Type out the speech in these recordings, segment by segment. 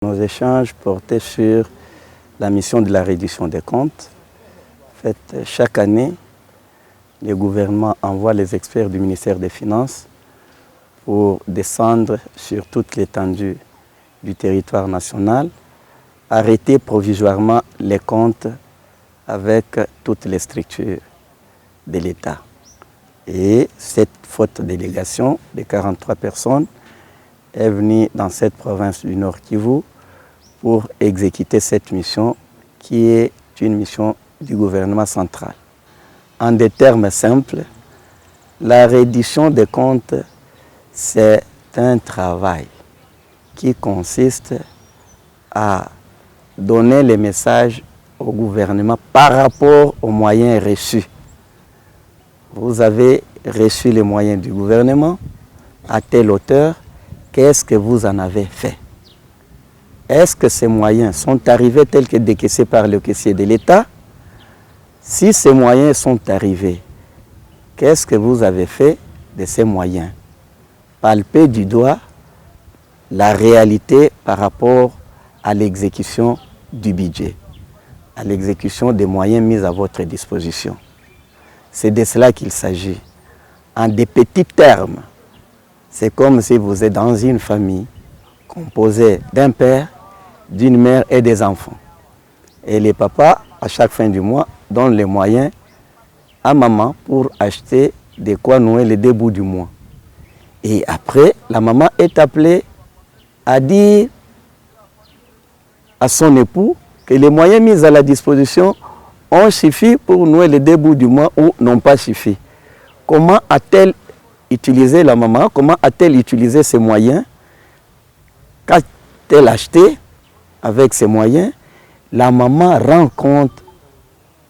Nos échanges portaient sur la mission de la réduction des comptes. En fait, chaque année, le gouvernement envoie les experts du ministère des Finances pour descendre sur toute l'étendue du territoire national, arrêter provisoirement les comptes avec toutes les structures de l'État. Et cette forte délégation de 43 personnes est venue dans cette province du Nord Kivu pour exécuter cette mission qui est une mission du gouvernement central. En des termes simples, la reddition des comptes, c'est un travail qui consiste à donner les messages au gouvernement par rapport aux moyens reçus. Vous avez reçu les moyens du gouvernement à telle hauteur, qu'est-ce que vous en avez fait? Est-ce que ces moyens sont arrivés tels que décaissés par le caissier de l'État? Si ces moyens sont arrivés, qu'est-ce que vous avez fait de ces moyens? Palper du doigt la réalité par rapport à l'exécution du budget, à l'exécution des moyens mis à votre disposition. C'est de cela qu'il s'agit. En des petits termes, c'est comme si vous êtes dans une famille composée d'un père, d'une mère et des enfants. Et les papas, à chaque fin du mois, donnent les moyens à maman pour acheter de quoi nouer les deux bouts du mois. Et après, la maman est appelée à dire à son époux que les moyens mis à la disposition ont suffi pour nouer les deux bouts du mois ou n'ont pas suffi. Comment a-t-elle utilisé la maman? Comment a-t-elle utilisé ces moyens? Qu'a-t-elle acheté avec ces moyens? La maman rend compte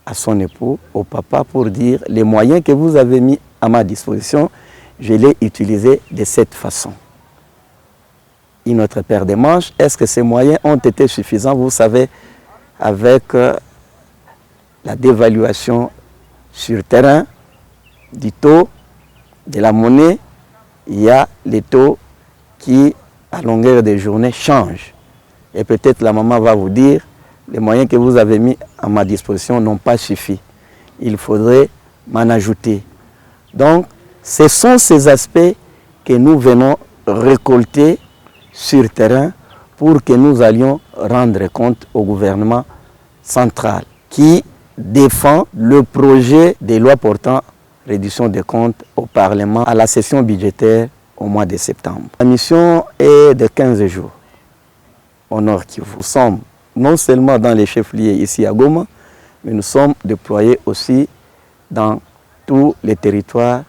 à son époux, au papa, pour dire les moyens que vous avez mis à ma disposition, je les utilisés de cette façon. Une autre paire de manches, est-ce que ces moyens ont été suffisants? Vous savez, avec la dévaluation sur terrain du taux de la monnaie, il y a les taux qui, à longueur de journée, changent. Et peut-être la maman va vous dire, les moyens que vous avez mis à ma disposition n'ont pas suffi. Il faudrait m'en ajouter. Donc, ce sont ces aspects que nous venons récolter sur terrain pour que nous allions rendre compte au gouvernement central qui défend le projet de loi portant réduction des comptes au Parlement à la session budgétaire au mois de septembre. La mission est de 15 jours au Nord Kivu. Nous sommes non seulement dans les chefs-lieux ici à Goma, mais nous sommes déployés aussi dans tous les territoires